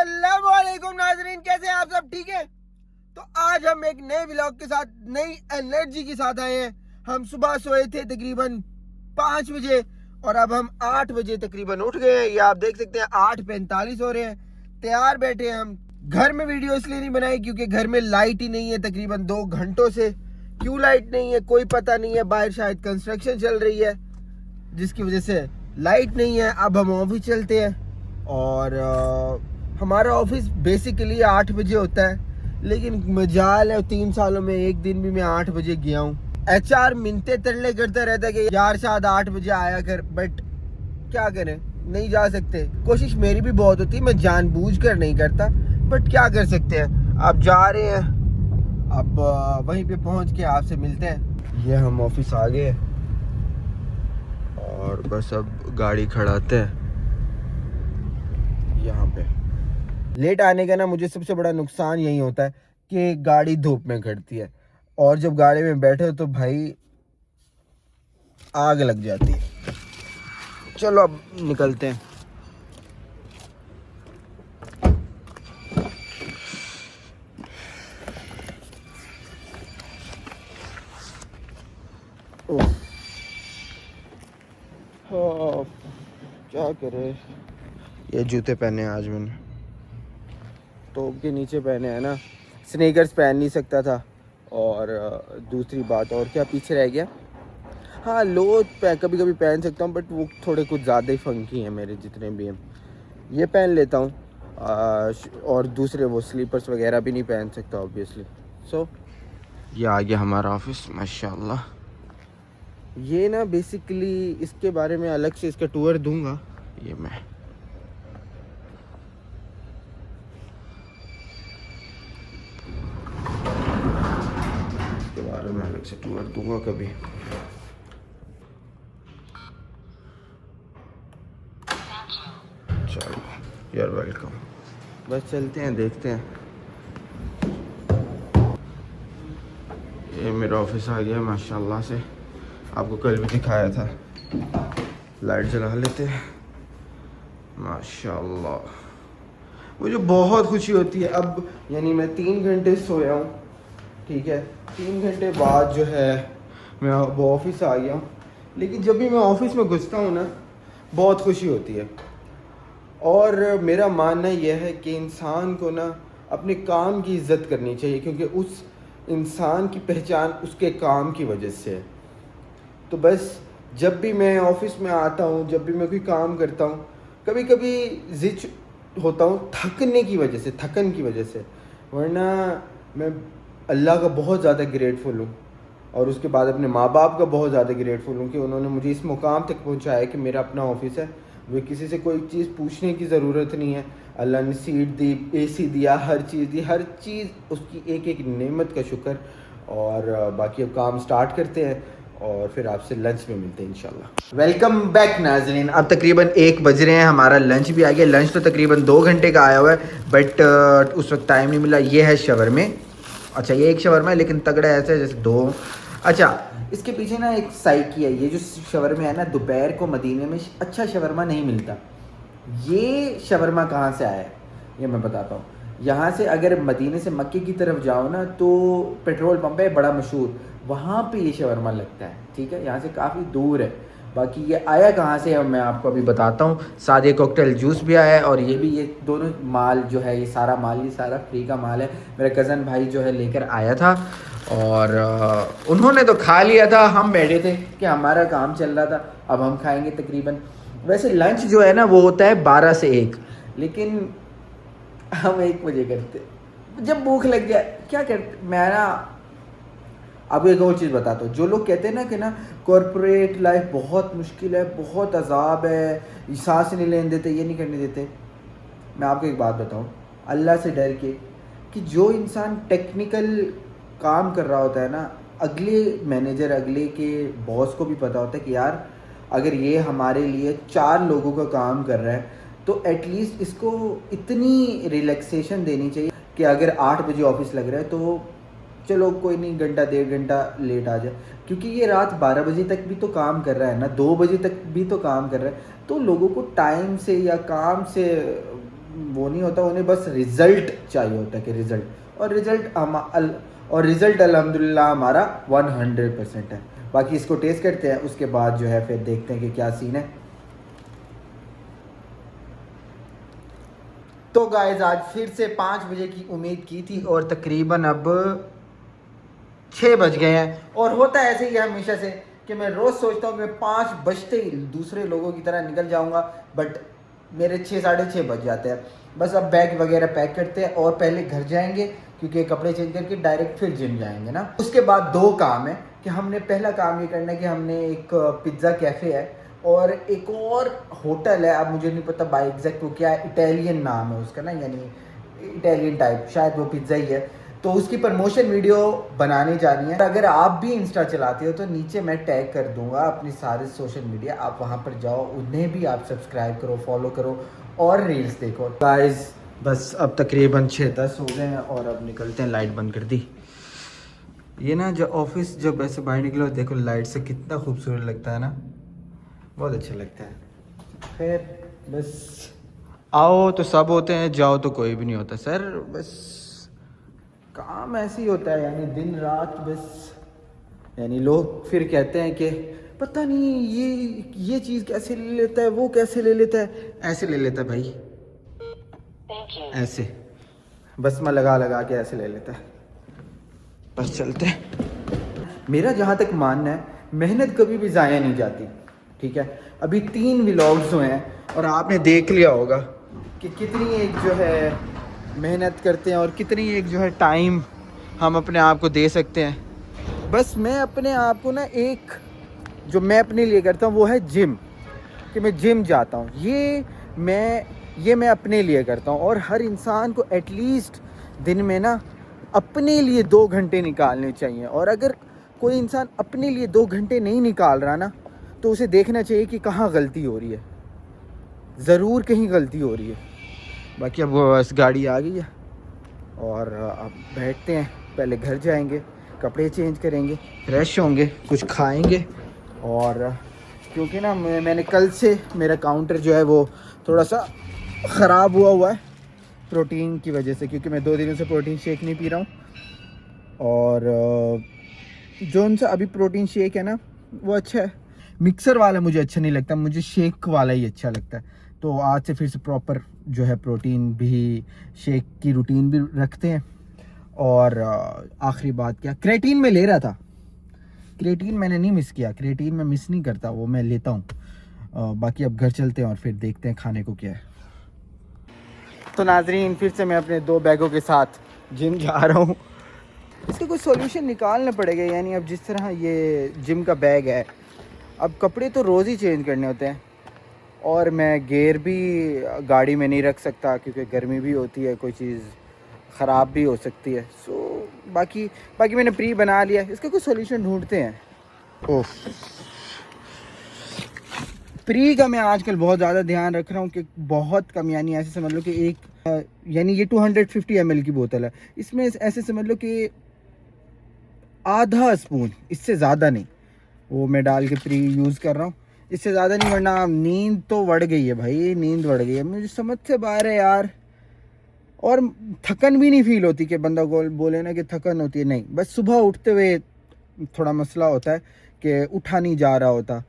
अस्सलाम वालेकुम नाजरीन, कैसे हैं आप सब? ठीक है। तो आज हम एक नए व्लॉग के साथ नई एनर्जी के साथ आए हैं। हम सुबह सोए थे तकरीबन 5 बजे और अब हम 8 बजे तकरीबन उठ गए हैं। ये आप देख सकते हैं 8:45 हो रहे हैं। तैयार बैठे हैं हम। घर में वीडियो इसलिए नहीं बनाई क्योंकि घर में लाइट ही नहीं है तकरीबन 2 घंटों से। क्यों लाइट नहीं है कोई पता नहीं है, बाहर शायद कंस्ट्रक्शन चल रही है जिसकी वजह से लाइट नहीं है। अब हम ऑफिस चलते हैं और हमारा ऑफिस बेसिकली 8 बजे होता है, लेकिन मजाल है 3 सालों में एक दिन भी मैं 8 बजे गया हूँ। HR मिनते तरले करता रहता है कि यार शायद 8 बजे आया कर, बट क्या करें, नहीं जा सकते। कोशिश मेरी भी बहुत होती है, मैं जानबूझकर नहीं करता, बट क्या कर सकते हैं। आप जा रहे हैं, अब वहीं पे पहुंच के आपसे मिलते हैं। ये हम ऑफिस आ गए और बस अब गाड़ी खड़ाते हैं यहाँ पे। लेट आने का ना मुझे सबसे बड़ा नुकसान यही होता है कि गाड़ी धूप में खड़ती है और जब गाड़ी में बैठे तो भाई आग लग जाती है। चलो अब निकलते हैं। हाँ, क्या करे, ये जूते पहने आज मैंने, टॉप के नीचे पहने हैं ना, स्नीकर्स पहन नहीं सकता था। और दूसरी बात और क्या पीछे रह गया, हाँ लो कभी कभी पहन सकता हूँ, बट वो थोड़े कुछ ज़्यादा ही फंकी हैं मेरे जितने भी हैं। ये पहन लेता हूँ और दूसरे वो स्लीपर्स वगैरह भी नहीं पहन सकता ऑब्वियसली। सो ये आ गया हमारा ऑफिस माशाल्लाह। ये ना बेसिकली इसके बारे में अलग से इसका टूर दूंगा। ये मैं इसके बारे में अलग से टूर दूंगा कभी। चलो यार वेलकम, बस चलते हैं देखते हैं। ये मेरा ऑफिस आ गया माशाल्लाह से, आपको कल भी दिखाया था। लाइट जला लेते हैं माशाल्लाह। मुझे बहुत खुशी होती है अब, यानी मैं 3 घंटे सोया हूँ, ठीक है, 3 घंटे बाद जो है मैं अब ऑफिस आ गया हूँ। लेकिन जब भी मैं ऑफिस में घुसता हूँ ना बहुत खुशी होती है। और मेरा मानना यह है कि इंसान को ना अपने काम की इज़्ज़त करनी चाहिए, क्योंकि उस इंसान की पहचान उसके काम की वजह से है। तो बस जब भी मैं ऑफिस में आता हूँ, जब भी मैं कोई काम करता हूँ, कभी कभी जिच होता हूँ थकने की वजह से, थकन की वजह से, वरना मैं अल्लाह का बहुत ज़्यादा ग्रेटफुल हूँ और उसके बाद अपने माँ बाप का बहुत ज़्यादा ग्रेटफुल हूँ कि उन्होंने मुझे इस मुकाम तक पहुँचाया कि मेरा अपना ऑफिस है। वे किसी से कोई चीज़ पूछने की ज़रूरत नहीं है। अल्लाह ने सीट दी, AC दिया, हर चीज़ दी, हर चीज़ उसकी एक एक नेमत का शुक्र। और बाकी अब काम स्टार्ट करते हैं और फिर आपसे लंच में मिलते हैं इंशाल्लाह। वेलकम बैक नाज़रीन, अब तकरीबन 1 बज रहे हैं, हमारा लंच भी आ गया। लंच तो तकरीबन 2 घंटे का आया हुआ है, बट उस वक्त टाइम नहीं मिला। ये है शवरमे, अच्छा ये एक शवरमा है लेकिन तगड़ा ऐसा है जैसे 2। अच्छा इसके पीछे ना एक साइकी है, ये जो शवरमे है ना दोपहर को मदीने में अच्छा शवरमा नहीं मिलता। ये शवरमा कहाँ से आया है ये मैं बताता हूँ। यहाँ से अगर मदीने से मक्के की तरफ जाओ ना तो पेट्रोल पंप है बड़ा मशहूर, वहाँ पे ये शवरमा लगता है, ठीक है, यहाँ से काफ़ी दूर है। बाकी ये आया कहाँ से है मैं आपको अभी बताता हूँ। साथ ये कॉकटेल जूस भी आया है और ये भी, ये दोनों माल जो है ये सारा माल, ये सारा फ्री का माल है। मेरा कज़न भाई जो है लेकर आया था और उन्होंने तो खा लिया था। हम बैठे थे कि हमारा काम चल रहा था, अब हम खाएंगे तकरीबन। वैसे लंच जो है ना वो होता है 12 से 1, लेकिन हम 1 बजे करते, जब भूख लग जाए क्या करते। मैं ना अब एक और चीज़ बताता हूँ, जो लोग कहते हैं ना कि ना कॉरपोरेट लाइफ बहुत मुश्किल है, बहुत अजाब है, सांस नहीं लेने देते, ये नहीं करने देते, मैं आपको एक बात बताऊँ, अल्लाह से डर के कि जो इंसान टेक्निकल काम कर रहा होता है ना, अगले मैनेजर, अगले के बॉस को भी पता होता है कि यार अगर ये हमारे लिए 4 लोगों का काम कर रहा है तो एटलीस्ट इसको इतनी रिलैक्सेशन देनी चाहिए कि अगर 8 बजे ऑफिस लग रहा है तो चलो कोई नहीं, घंटा 1.5 घंटा लेट आ जाए, क्योंकि ये रात 12 बजे तक भी तो काम कर रहा है ना, 2 बजे तक भी तो काम कर रहा है। तो लोगों को टाइम से या काम से वो नहीं होता, उन्हें बस रिज़ल्ट चाहिए होता है कि रिज़ल्ट, और रिज़ल्ट अल्हम्दुलिल्लाह हमारा 100% है। बाकी इसको टेस्ट करते हैं, उसके बाद जो है फिर देखते हैं कि क्या सीन है। तो गाइस आज फिर से 5 बजे की उम्मीद की थी और तकरीबन अब 6 बज गए हैं। और होता है ऐसे ही हमेशा से कि मैं रोज़ सोचता हूँ कि मैं 5 बजते ही दूसरे लोगों की तरह निकल जाऊँगा, बट मेरे 6 साढ़े 6 बज जाते हैं। बस अब बैग वगैरह पैक करते हैं और पहले घर जाएंगे, क्योंकि कपड़े चेंज करके डायरेक्ट फिर जिम जाएंगे ना। उसके बाद 2 काम है कि हमने पहला काम ये करना है कि हमने एक पिज़्ज़ा कैफ़े है और एक और होटल है, अब मुझे नहीं पता बाई एग्जैक्ट वो क्या है, इटालियन नाम है उसका ना, यानी इटालियन टाइप, शायद वो पिज़्ज़ा ही है। तो उसकी प्रमोशन वीडियो बनाने जा रही है। अगर आप भी इंस्टा चलाते हो तो नीचे मैं टैग कर दूंगा अपनी सारे सोशल मीडिया, आप वहाँ पर जाओ, उन्हें भी आप सब्सक्राइब करो, फॉलो करो और रील्स देखो। गाइस बस अब तकरीबन 6-10 हो गए हैं और अब निकलते हैं। लाइट बंद कर दी। ये ना जो ऑफिस जब ऐसे बाहर निकलो देखो लाइट से कितना खूबसूरत लगता है ना, बहुत अच्छा लगता है। खैर बस आओ तो सब होते हैं, जाओ तो कोई भी नहीं होता सर, बस काम ऐसे ही होता है, यानी दिन रात बस। यानी लोग फिर कहते हैं कि पता नहीं ये चीज़ कैसे ले लेता है, वो कैसे ले लेता है, ऐसे ले लेता है भाई, ऐसे बस मैं लगा लगा के ऐसे ले लेता है। बस चलते हैं। मेरा जहाँ तक मानना है मेहनत कभी भी ज़ाया नहीं जाती, ठीक है। अभी 3 व्लॉग्स हुए हैं और आपने देख लिया होगा कि कितनी एक जो है मेहनत करते हैं और कितनी एक जो है टाइम हम अपने आप को दे सकते हैं। बस मैं अपने आप को ना एक जो मैं अपने लिए करता हूँ वो है जिम, कि मैं जिम जाता हूँ। ये मैं अपने लिए करता हूँ और हर इंसान को एटलीस्ट दिन में ना अपने लिए 2 घंटे निकालने चाहिए। और अगर कोई इंसान अपने लिए 2 घंटे नहीं निकाल रहा ना, तो उसे देखना चाहिए कि कहाँ गलती हो रही है, ज़रूर कहीं गलती हो रही है। बाकी अब बस गाड़ी आ गई है और अब बैठते हैं, पहले घर जाएंगे, कपड़े चेंज करेंगे, फ्रेश होंगे, कुछ खाएंगे। और क्योंकि ना मैंने कल से मेरा काउंटर जो है वो थोड़ा सा ख़राब हुआ है प्रोटीन की वजह से, क्योंकि मैं 2 दिनों से प्रोटीन शेक नहीं पी रहा हूँ। और जो उनसे अभी प्रोटीन शेक है ना वो अच्छा है, मिक्सर वाला मुझे अच्छा नहीं लगता, मुझे शेक वाला ही अच्छा लगता है। तो आज से फिर से प्रॉपर जो है प्रोटीन भी, शेक की रूटीन भी रखते हैं। और आखिरी बात क्या, क्रेटीन में ले रहा था, क्रेटीन मैंने नहीं मिस किया, क्रेटीन मैं मिस नहीं करता, वो मैं लेता हूँ। बाकी अब घर चलते हैं और फिर देखते हैं खाने को क्या है। तो नाजरीन फिर से मैं अपने 2 बैगों के साथ जिम जा रहा हूँ। इसका कोई सॉल्यूशन निकालना पड़ेगा, यानी अब जिस तरह ये जिम का बैग है, अब कपड़े तो रोज़ ही चेंज करने होते हैं और मैं गेयर भी गाड़ी में नहीं रख सकता क्योंकि गर्मी भी होती है, कोई चीज़ ख़राब भी हो सकती है। सो बाकी मैंने प्री बना लिया, इसका कोई सॉल्यूशन ढूंढते हैं। ओह, प्री का मैं आजकल बहुत ज़्यादा ध्यान रख रहा हूँ कि बहुत कम, यानी ऐसे समझ लो कि यानी ये 250 ml की बोतल है, इसमें ऐसे समझ लो कि आधा स्पून, इससे ज़्यादा नहीं, वो मैं डाल के प्री यूज़ कर रहा हूँ, इससे ज़्यादा नहीं, वरना नींद तो बढ़ गई है भाई, नींद बढ़ गई है, मुझे समझ से बाहर है यार। और थकन भी नहीं फील होती कि बंदा बोले ना कि थकन होती है, नहीं, बस सुबह उठते हुए थोड़ा मसला होता है कि उठा नहीं जा रहा होता,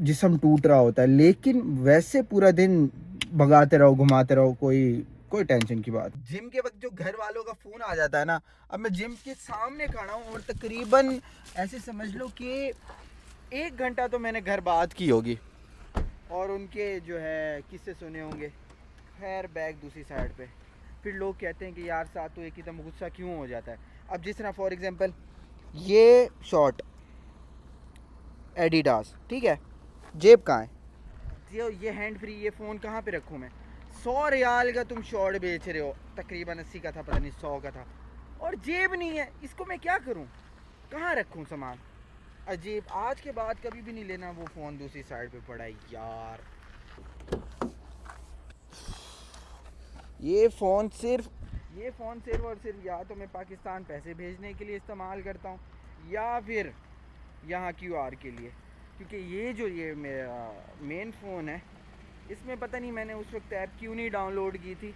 जिस्म टूट रहा होता है, लेकिन वैसे पूरा दिन भगाते रहो, घुमाते रहो, कोई टेंशन की बात। जिम के वक्त जो घर वालों का फ़ोन आ जाता है ना, अब मैं जिम के सामने खड़ा हूँ और तकरीबन ऐसे समझ लो कि 1 घंटा तो मैंने घर बात की होगी और उनके जो है किस्से सुने होंगे। खैर बैग दूसरी साइड पे, फिर लोग कहते हैं कि यार साथ तो एक एकदम गुस्सा क्यों हो जाता है। अब जिस तरह फॉर एग्जांपल ये शॉर्ट एडिडास, ठीक है, जेब कहाँ है, ये हैंड फ्री, ये फ़ोन कहाँ पे रखूँ मैं। 100 रियाल का तुम शॉर्ट बेच रहे हो, तकरीबन 80 का था, पता नहीं 100 का था, और जेब नहीं है, इसको मैं क्या करूँ, कहाँ रखूँ सामान। अजीब, आज के बाद कभी भी नहीं लेना वो फ़ोन दूसरी साइड पे पड़ा है यार। ये फ़ोन सिर्फ और सिर्फ या तो मैं पाकिस्तान पैसे भेजने के लिए इस्तेमाल करता हूँ या फिर यहाँ QR के लिए, क्योंकि ये मेरा मेन फ़ोन है इसमें पता नहीं मैंने उस वक्त ऐप क्यों नहीं डाउनलोड की थी।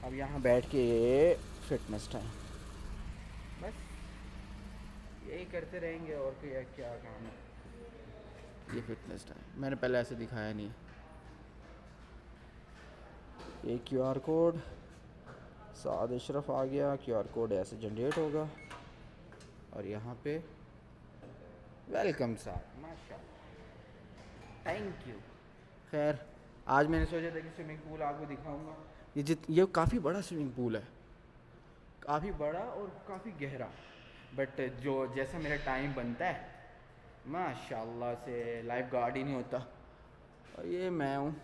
अब यहाँ बैठ के फिटनेस टाइम, बस यही करते रहेंगे और कोई क्या काम है। ये फिटनेस टाइम मैंने पहले ऐसे दिखाया नहीं है। ये QR कोड, साद अशरफ आ गया, QR कोड ऐसे जनरेट होगा और यहाँ पे वेलकम साद, माशाल्लाह, थैंक यू। खैर आज मैंने सोचा था कि स्विमिंग पूल आपको दिखाऊंगा। ये काफ़ी बड़ा स्विमिंग पूल है, काफ़ी बड़ा और काफ़ी गहरा, बट जो जैसा मेरा टाइम बनता है माशाल्लाह से लाइफ गार्ड ही नहीं होता। और ये मैं हूँ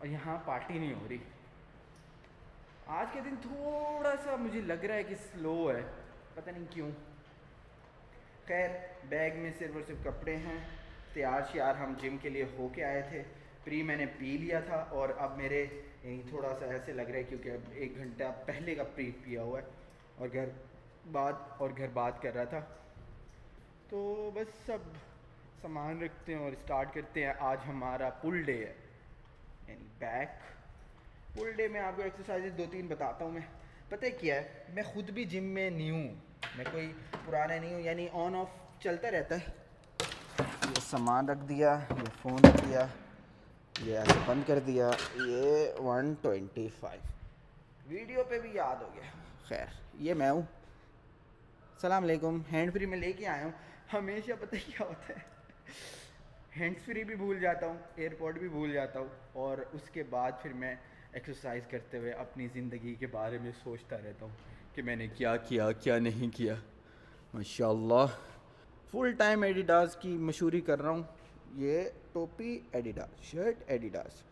और यहाँ पार्टी नहीं हो रही। आज के दिन थोड़ा सा मुझे लग रहा है कि स्लो है, पता नहीं क्यों। खैर बैग में सिर्फ और सिर्फ कपड़े हैं, तैयार श्यार हम जिम के लिए होके आए थे। प्री मैंने पी लिया था और अब मेरे थोड़ा सा ऐसे लग रहा है क्योंकि अब 1 घंटा पहले का प्री पिया हुआ है और घर बात कर रहा था। तो बस सब सामान रखते हैं और स्टार्ट करते हैं। आज हमारा पुल डे है, यानी बैक पुल डे में आपको एक्सरसाइजेज 2-3 बताता हूँ मैं। पता है क्या है, मैं ख़ुद भी जिम में न्यू हूँ, मैं कोई पुराना नहीं हूँ, यानी ऑन ऑफ चलता रहता है। ये सामान रख दिया, ये फ़ोन रख दिया, ये ऐसे बंद कर दिया, ये 125 वीडियो पे भी याद हो गया। खैर ये मैं हूँ, सलाम अलैकुम। हैंड फ्री में लेके आया हूँ। हमेशा पता ही क्या होता है, हैंड फ्री भी भूल जाता हूँ, एयरपोर्ट भी भूल जाता हूँ और उसके बाद फिर मैं एक्सरसाइज करते हुए अपनी ज़िंदगी के बारे में सोचता रहता हूँ कि मैंने क्या किया क्या नहीं किया। माशाल्लाह फुल टाइम एडिडास की मशहूरी कर रहा हूँ। ये टोपी एडिडास, शर्ट एडिडास,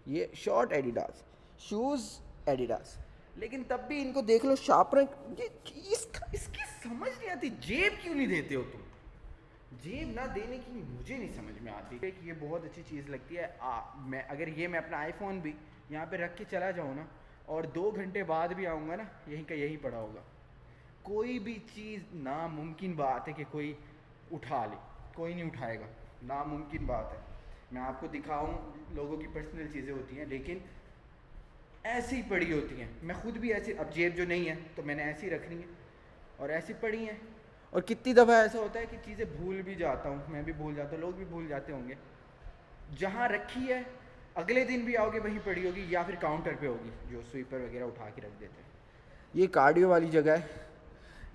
ये शॉर्ट एडिडास, शूज़ एडिडास, लेकिन तब भी इनको देख लो शार्पनर, ये इसकी समझ नहीं आती, जेब क्यों नहीं देते हो तुम? जेब ना देने की मुझे नहीं समझ में आती है कि ये बहुत अच्छी चीज़ लगती है। मैं अपना आईफोन भी यहाँ पे रख के चला जाऊँ ना और 2 घंटे बाद भी आऊँगा ना, यहीं का यहीं पड़ा होगा। कोई भी चीज़ नामुमकिन बात है कि कोई उठा ले, कोई नहीं उठाएगा, नामुमकिन बात है। मैं आपको दिखाऊँ, लोगों की पर्सनल चीज़ें होती हैं लेकिन ऐसी ही पड़ी होती हैं। मैं खुद भी ऐसी, अब जेब जो नहीं है तो मैंने ऐसी रखनी है और ऐसी पड़ी हैं। और कितनी दफ़ा ऐसा होता है कि चीज़ें भूल भी जाता हूँ, मैं भी भूल जाता हूँ, लोग भी भूल जाते होंगे। जहाँ रखी है अगले दिन भी आओगे वहीं पड़ी होगी या फिर काउंटर पे होगी, जो स्वीपर वगैरह उठा के रख देते हैं। ये कार्डियो वाली जगह है,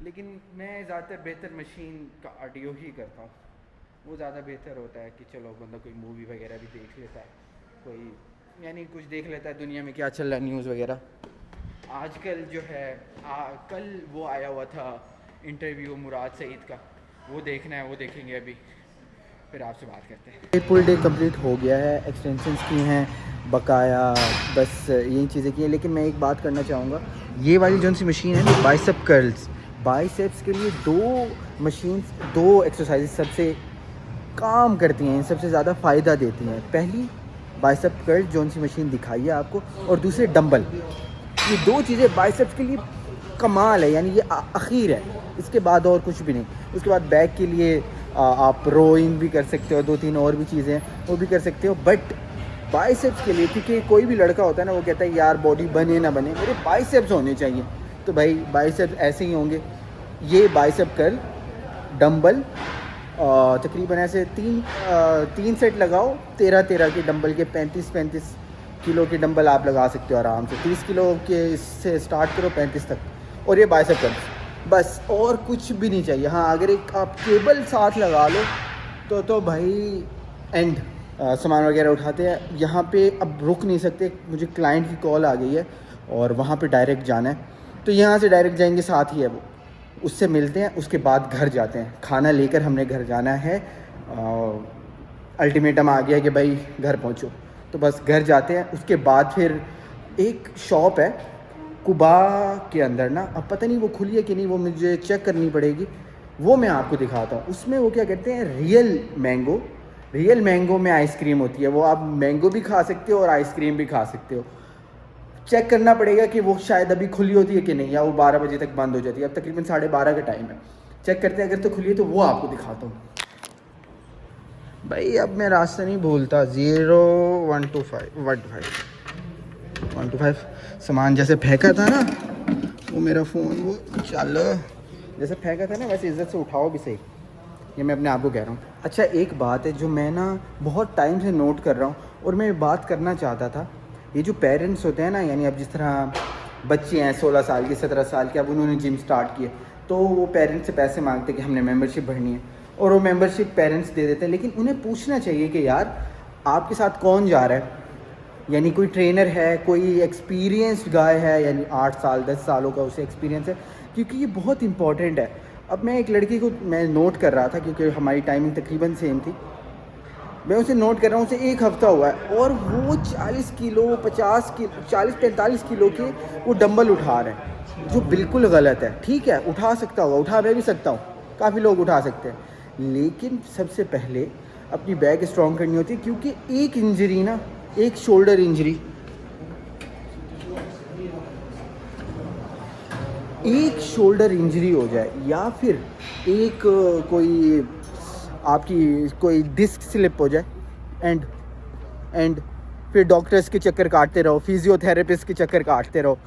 लेकिन मैं ज़्यादातर बेहतर मशीन कार्डियो ही करता हूँ। वो ज़्यादा बेहतर होता है कि चलो बंदा कोई मूवी वगैरह भी देख लेता है, कोई यानी कुछ देख लेता है दुनिया में क्या चल रहा है, न्यूज़ वगैरह। आजकल जो है कल वो आया हुआ था इंटरव्यू मुराद सईद का, वो देखना है, वो देखेंगे अभी, फिर आपसे बात करते हैं। फुल डे कंप्लीट हो गया है, एक्सटेंशंस की हैं बकाया, बस यही चीज़ें की हैं। लेकिन मैं एक बात करना चाहूँगा, ये वाली जो सी मशीन है ना, बाइसेप कर्ल्स, बाइसेप्स के लिए 2 मशीन्स, 2 एक्सरसाइज सबसे काम करती हैं, सबसे ज़्यादा फ़ायदा देती हैं। पहली बाइसेप कर्ल जो सी मशीन दिखाई है आपको, और दूसरे डंबल। ये 2 चीज़ें बाइसेप्स के लिए कमाल है, यानी ये आखिर है, इसके बाद और कुछ भी नहीं। उसके बाद बैक के लिए आप रोइंग भी कर सकते हो, 2-3 और भी चीज़ें हैं वो भी कर सकते हो। बट बाइसेप्स के लिए, क्योंकि कोई भी लड़का होता है ना, वो कहता है यार बॉडी बने ना बने, मेरे बाइसेप्स होने चाहिए, तो भाई बाइसेप्स ऐसे ही होंगे। ये बाइसेप कर्ल डंबल तकरीबन ऐसे 3 सेट लगाओ, 13 के डंबल के, 35 किलो के डंबल आप लगा सकते हो आराम से। 30 किलो के इससे स्टार्ट करो 35 तक, और ये बाइसेप कर्ल्स, बस और कुछ भी नहीं चाहिए। हाँ अगर एक आप केबल साथ लगा लो तो भाई एंड। सामान वगैरह उठाते हैं यहाँ पे, अब रुक नहीं सकते, मुझे क्लाइंट की कॉल आ गई है और वहाँ पे डायरेक्ट जाना है, तो यहाँ से डायरेक्ट जाएंगे, साथ ही है वो, उससे मिलते हैं, उसके बाद घर जाते हैं। खाना लेकर हमने घर जाना है, अल्टीमेटम आ गया कि भाई घर पहुँचो, तो बस घर जाते हैं। उसके बाद फिर एक शॉप है कुबा के अंदर ना, अब पता नहीं वो खुली है कि नहीं, वो मुझे चेक करनी पड़ेगी, वो मैं आपको दिखाता हूँ। उसमें वो क्या कहते हैं, रियल मैंगो में आइसक्रीम होती है। वो आप मैंगो भी खा सकते हो और आइसक्रीम भी खा सकते हो। चेक करना पड़ेगा कि वो शायद अभी खुली होती है कि नहीं, या वो 12 बजे तक बंद हो जाती है। अब तकरीबन 12:30 का टाइम है, चेक करते हैं, अगर तो खुली है तो वो आपको दिखाता हूँ। भाई अब मैं रास्ता नहीं भूलता। 0125 सामान जैसे फेंका था ना, वो मेरा फ़ोन वो चल जैसे फेंका था ना वैसे इज्जत से उठाओ भी सही, ये मैं अपने आप को कह रहा हूँ। अच्छा एक बात है जो मैं ना बहुत टाइम से नोट कर रहा हूँ और मैं बात करना चाहता था, ये जो पेरेंट्स होते हैं ना, यानी अब जिस तरह बच्चे हैं 16 साल के 17 साल के, अब उन्होंने जिम स्टार्ट किए तो वो पेरेंट्स से पैसे मांगते कि हमने मेंबरशिप भरनी है और वो मेंबरशिप पेरेंट्स दे देते हैं। लेकिन उन्हें पूछना चाहिए कि यार आपके साथ कौन जा रहा है, यानी कोई ट्रेनर है, कोई एक्सपीरियंस्ड गाय है, यानी 8 साल 10 सालों का उसे एक्सपीरियंस है, क्योंकि ये बहुत इंपॉर्टेंट है। अब मैं एक लड़की को मैं नोट कर रहा था क्योंकि हमारी टाइमिंग तकरीबन सेम थी, मैं उसे नोट कर रहा हूँ, उसे 1 हफ़्ता हुआ है और वो 40 किलो 50 किलो 40-45 किलो के वो डंबल उठा रहे हैं, जो बिल्कुल गलत है। ठीक है उठा सकता होगा, उठा मैं भी सकता हूँ, काफ़ी लोग उठा सकते हैं, लेकिन सबसे पहले अपनी बैक स्ट्रॉन्ग करनी होती है, क्योंकि एक इंजरी ना, एक शोल्डर इंजरी, एक शोल्डर इंजरी हो जाए या फिर एक कोई आपकी कोई डिस्क स्लिप हो जाए एंड फिर डॉक्टर्स के चक्कर काटते रहो, फिजियोथेरेपिस्ट के चक्कर काटते रहो।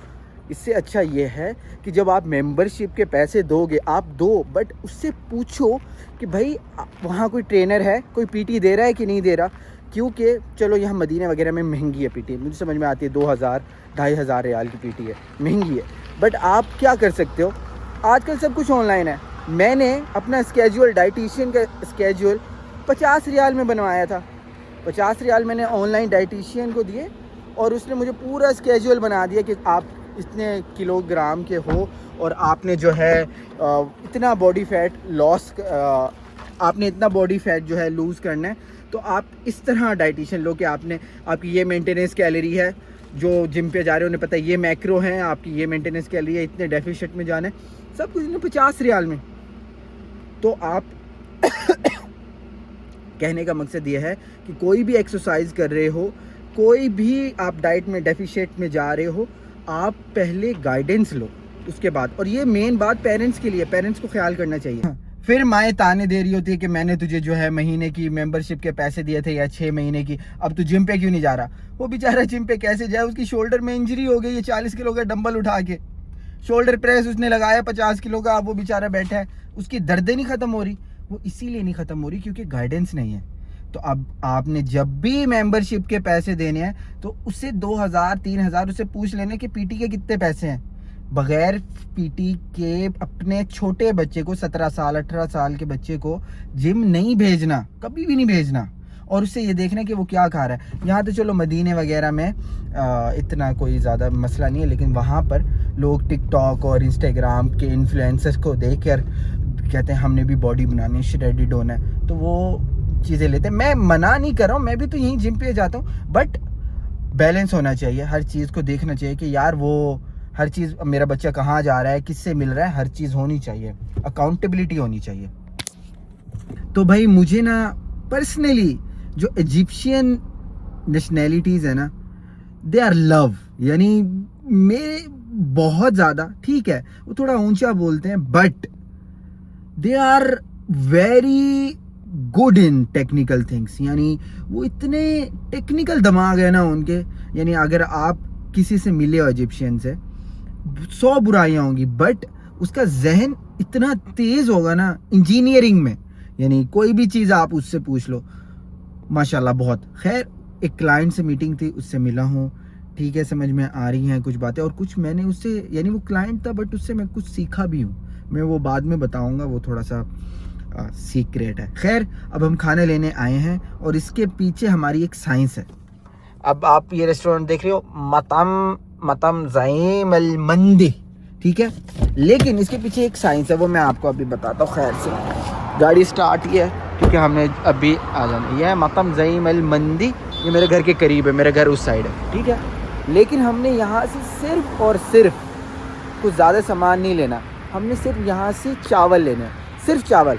इससे अच्छा ये है कि जब आप मेंबरशिप के पैसे दोगे आप दो, बट उससे पूछो कि भाई वहाँ कोई ट्रेनर है, कोई पीटी दे रहा है कि नहीं दे रहा। क्योंकि चलो यहाँ मदीना वगैरह में महंगी है पीटी, मुझे समझ में आती है 2000-2500 रियाल की पीटी है, महंगी है, बट आप क्या कर सकते हो, आजकल सब कुछ ऑनलाइन है। मैंने अपना स्केड्यूल, डाइटिशियन का स्केड्यूल 50 रियाल में बनवाया था, 50 रियाल मैंने ऑनलाइन डाइटिशियन को दिए और उसने मुझे पूरा स्केड्यूल बना दिया कि आप इतने किलोग्राम के हो और आपने जो है इतना बॉडी फैट लॉस, आपने इतना बॉडी फैट जो है लूज़ करना है, तो आप इस तरह डाइटिशियन लो कि आपने आपकी ये मेंटेनेंस कैलोरी है, जो जिम पे जा रहे हो उन्हें पता है ये मैक्रो हैं, आपकी ये मेंटेनेंस कैलोरी है, इतने डेफिशिट में जाना है, सब कुछ इन्हें 50 रियाल में। तो आप कहने का मकसद ये है कि कोई भी एक्सरसाइज कर रहे हो, कोई भी आप डाइट में डेफिशिट में जा रहे हो, आप पहले गाइडेंस लो उसके बाद। और ये मेन बात पेरेंट्स के लिए, पेरेंट्स को ख्याल करना चाहिए। फिर माएँ ताने दे रही होती है कि मैंने तुझे जो है महीने की मेंबरशिप के पैसे दिए थे या 6 महीने की, अब तू जिम पे क्यों नहीं जा रहा। वो बेचारा जिम पे कैसे जाए, उसकी शोल्डर में इंजरी हो गई है, 40 किलो का डंबल उठा के शोल्डर प्रेस उसने लगाया 50 किलो का, अब वो बेचारा बैठा है, उसकी दर्दें नहीं ख़त्म हो रही। वो इसीलिए नहीं ख़त्म हो रही क्योंकि गाइडेंस नहीं है। तो अब आपने जब भी मेंबरशिप के पैसे देने हैं तो उससे 2000-3000 उससे पूछ लेने कि पीटी के कितने पैसे हैं। बगैर पीटी के अपने छोटे बच्चे को, 17 साल 18 साल के बच्चे को जिम नहीं भेजना, कभी भी नहीं भेजना। और उससे ये देखना कि वो क्या खा रहा है। यहाँ तो चलो मदीने वगैरह में इतना कोई ज़्यादा मसला नहीं है, लेकिन वहाँ पर लोग टिकटॉक और इंस्टाग्राम के इन्फ्लुएंसर्स को देखकर कहते हैं हमने भी बॉडी बनानी है, श्रेडिड होना है, तो वो चीज़ें लेते हैं। मैं मना नहीं कर रहा हूँ, मैं भी तो यहीं जिम पे जाता हूँ, बट बैलेंस होना चाहिए, हर चीज़ को देखना चाहिए कि यार वो हर चीज़, मेरा बच्चा कहाँ जा रहा है, किससे मिल रहा है, हर चीज़ होनी चाहिए, अकाउंटेबिलिटी होनी चाहिए। तो भाई मुझे ना पर्सनली जो इजिप्शियन नेशनैलिटीज़ है ना, दे आर लव, यानी मेरे बहुत ज़्यादा, ठीक है वो थोड़ा ऊंचा बोलते हैं, but they are very good in technical things, यानी वो इतने टेक्निकल दिमाग है ना उनके। यानी अगर आप किसी से मिले हो इजिप्शियन से, 100 बुराइयां होंगी, बट उसका जहन इतना तेज होगा ना इंजीनियरिंग में, यानी कोई भी चीज़ आप उससे पूछ लो, माशाल्लाह बहुत। खैर एक क्लाइंट से मीटिंग थी, उससे मिला हूँ, ठीक है, समझ में आ रही हैं कुछ बातें, और कुछ मैंने उससे, यानी वो क्लाइंट था बट उससे मैं कुछ सीखा भी हूँ, मैं वो बाद में बताऊँगा, वो थोड़ा सा सीक्रेट है। खैर अब हम खाने लेने आए हैं और इसके पीछे हमारी एक साइंस है। अब आप ये रेस्टोरेंट देख रहे हो, मतम ज़ईम अल मंदी, ठीक है, लेकिन इसके पीछे एक साइंस है, वो मैं आपको अभी बताता हूँ। खैर से गाड़ी स्टार्ट की है क्योंकि हमने अभी आ जाना। यह है मतम ज़ईम अल मंदी, ये मेरे घर के करीब है, मेरा घर उस साइड है, ठीक है, लेकिन हमने यहाँ से सिर्फ और सिर्फ कुछ ज़्यादा सामान नहीं लेना, हमने सिर्फ यहाँ से चावल लेना है, सिर्फ चावल।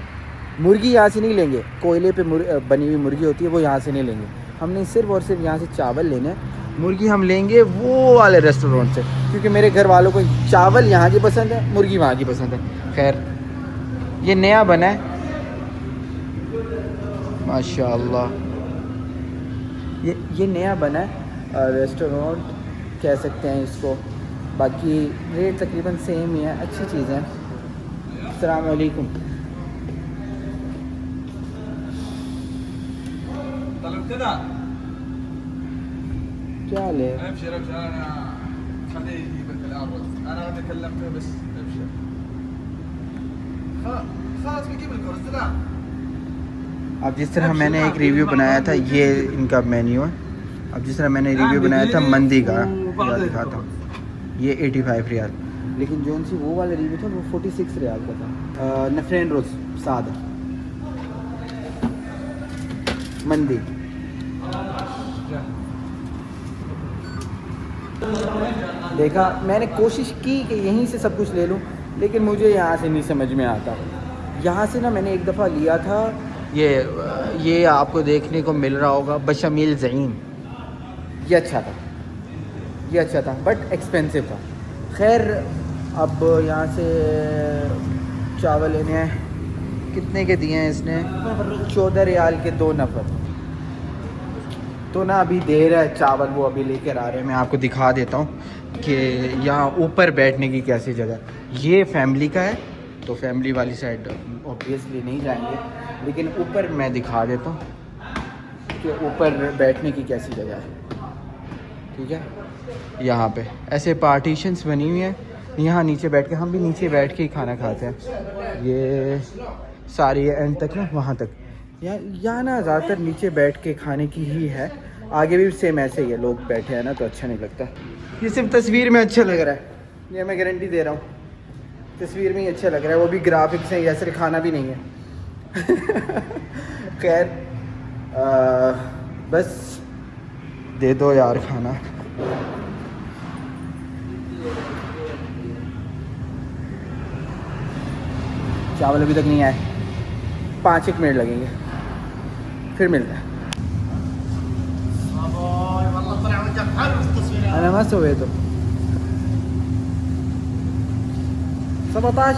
मुर्गी यहाँ से नहीं लेंगे, कोयले पे बनी हुई मुर्गी होती है, वो यहाँ से नहीं लेंगे, हमने सिर्फ और सिर्फ यहाँ से चावल लेने हैं। मुर्गी हम लेंगे वो वाले रेस्टोरेंट से, क्योंकि मेरे घर वालों को चावल यहाँ की पसंद है, मुर्गी वहाँ की पसंद है। खैर ये नया बना है माशाअल्लाह। ये नया बना है रेस्टोरेंट कह सकते हैं इसको, बाकी रेट तकरीबन सेम ही है, अच्छी चीज़ है। अस्सलाम वालेकुम। क्या ले अब जिस तरह मैंने एक रिव्यू बनाया था, ये इनका मेन्यू है। अब जिस तरह मैंने रिव्यू बनाया था मंदी का, या दिखाता हूँ, ये 85 रियाल, लेकिन जो सी वो वाला रिव्यू था वो 46 रियाल का था। नफरेन रोज सादा मंदी। देखा, मैंने कोशिश की कि यहीं से सब कुछ ले लूँ, लेकिन मुझे यहाँ से नहीं समझ में आता। यहाँ से ना मैंने एक दफ़ा लिया था, ये आपको देखने को मिल रहा होगा, बशमील ज़ईन। ये अच्छा था बट एक्सपेंसिव था। खैर अब यहाँ से चावल लेने हैं। कितने के दिए हैं इसने? 14 रियाल के 2 नफ़र। तो ना अभी देर है, चावल वो अभी लेकर आ रहे हैं। मैं आपको दिखा देता हूँ कि यहाँ ऊपर बैठने की कैसी जगह। ये फैमिली का है, तो फैमिली वाली साइड ऑब्वियसली नहीं जाएंगे, लेकिन ऊपर मैं दिखा देता हूँ कि ऊपर बैठने की कैसी जगह है। ठीक है, यहाँ पे ऐसे पार्टीशंस बनी हुई हैं, यहाँ नीचे बैठ के, हम भी नीचे बैठ के ही खाना खाते हैं। ये सारी एंड तक ना, वहाँ तक यहाँ ना ज़्यादातर नीचे बैठ के खाने की ही है। आगे भी सेम ऐसे ही है, लोग बैठे हैं ना तो अच्छा नहीं लगता। ये सिर्फ तस्वीर में अच्छा लग रहा है, ये मैं गारंटी दे रहा हूँ, तस्वीर में ही अच्छा लग रहा है। वो भी ग्राफिक्स हैं, ऐसे खाना भी नहीं है। खैर बस दे दो यार खाना। चावल अभी तक नहीं आए, 5-1 मिनट लगेंगे, फिर मिलता है। अरे मस्त हुए तो 17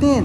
2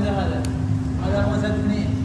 2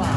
4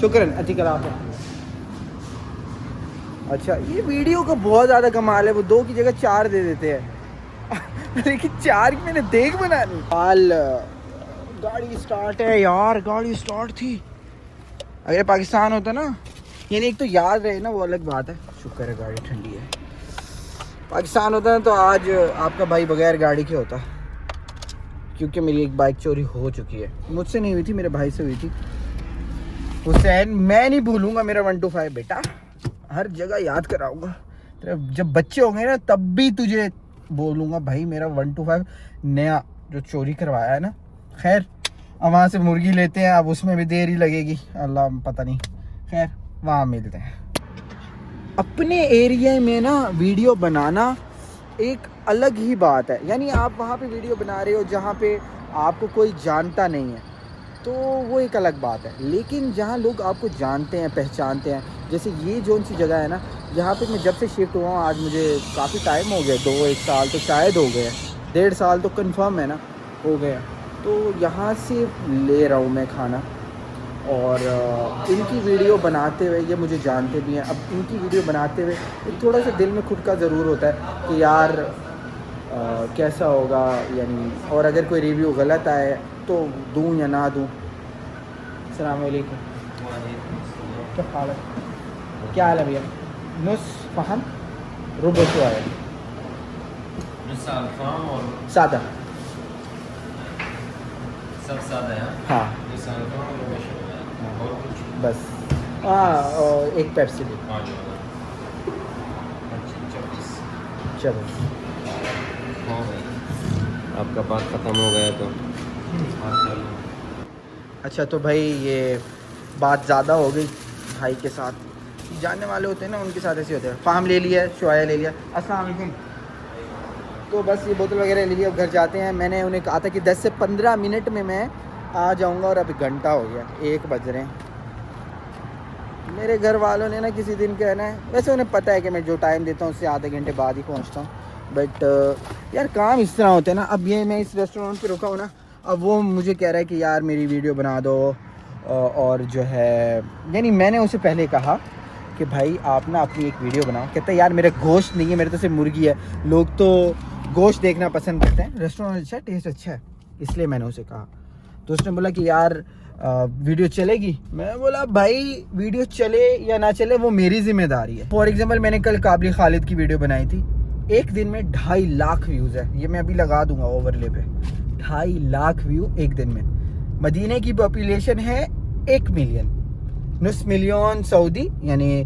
शुक्रन अतिक आप। अच्छा, ये वीडियो का बहुत ज़्यादा कमाल है, वो 2 की जगह 4 दे देते हैं। लेकिन 4 की मैंने देख बनानी। हाल गाड़ी स्टार्ट है यार, गाड़ी स्टार्ट थी। अगर पाकिस्तान होता ना, यानी एक तो याद रहे ना, वो अलग बात है। शुक्र है गाड़ी ठंडी है। पाकिस्तान होता है तो आज आपका भाई बगैर गाड़ी के होता, क्योंकि मेरी एक बाइक चोरी हो चुकी है। मुझसे नहीं हुई थी, मेरे भाई से हुई थी। हुसैन, मैं नहीं भूलूंगा मेरा 125 बेटा, हर जगह याद कराऊंगा। जब बच्चे होंगे ना तब भी तुझे बोलूँगा भाई मेरा 125 नया जो चोरी करवाया है ना। खैर अब वहाँ से मुर्गी लेते हैं, अब उसमें भी देर ही लगेगी, अल्लाह पता नहीं। खैर वहाँ मिलते हैं। अपने एरिया में ना वीडियो बनाना एक अलग ही बात है। यानी आप वहाँ पे वीडियो बना रहे हो जहाँ पे आपको कोई जानता नहीं है, तो वो एक अलग बात है। लेकिन जहाँ लोग आपको जानते हैं, पहचानते हैं, जैसे ये जो सी जगह है ना, यहाँ पे मैं जब से शिफ्ट हुआ हूँ, आज मुझे काफ़ी टाइम हो गया, 2-1 साल तो शायद हो गया, 1.5 साल तो कंफर्म है ना, हो गया। तो यहाँ से ले रहा हूँ मैं खाना, और इनकी वीडियो बनाते हुए, ये मुझे जानते भी हैं, अब इनकी वीडियो बनाते हुए एक थोड़ा सा दिल में खुद का ज़रूर होता है कि यार कैसा होगा, यानी और अगर कोई रिव्यू गलत आए तो दूँ या ना दूँ। अस्सलाम वालेकुम, क्या हाल है? क्या हाल है भैया? नुस फ़हम रुबो तो आया सादा, सब सादा है। हाँ बस, एक पेप्सी भी। चलो आपका बात ख़त्म हो गया तो अच्छा। तो भाई ये बात ज़्यादा हो गई भाई के साथ, जानने वाले होते हैं ना, उनके साथ ऐसे होते हैं। फ़ाहम ले लिया, शुआया ले लिया, अस्सलाम वालेकुम। तो बस ये बोतल वगैरह ले लिया, अब घर जाते हैं। मैंने उन्हें कहा था कि 10 से 15 मिनट में मैं आ जाऊंगा और अभी घंटा हो गया, 1 बज रहे हैं। मेरे घर वालों ने ना किसी दिन कहना है, वैसे उन्हें पता है कि मैं जो टाइम देता हूँ उससे आधे घंटे बाद ही पहुँचता हूँ, बट यार काम इस तरह होते हैं ना। अब ये मैं इस रेस्टोरेंट पे रुका हूँ ना, अब वो मुझे कह रहा है कि यार मेरी वीडियो बना दो, और जो है यानी मैंने उसे पहले कहा कि भाई आप ना अपनी एक वीडियो बनाओ। कहता है यार मेरे गोश्त नहीं है, मेरे तो सिर्फ मुर्गी है, लोग तो गोश्त देखना पसंद करते हैं, रेस्टोरेंट अच्छा है, टेस्ट अच्छा है, इसलिए मैंने उसे कहा। तो उसने बोला कि यार वीडियो चलेगी। मैं बोला भाई वीडियो चले या ना चले वो मेरी जिम्मेदारी है। फॉर एग्जांपल मैंने कल काबिल खालिद की वीडियो बनाई थी, एक दिन में 2.5 लाख व्यूज़ है, ये मैं अभी लगा दूंगा ओवरले पे। 2.5 लाख व्यू एक दिन में। मदीने की पॉपुलेशन है 1 मिलियन, नस मिलियन सऊदी, यानी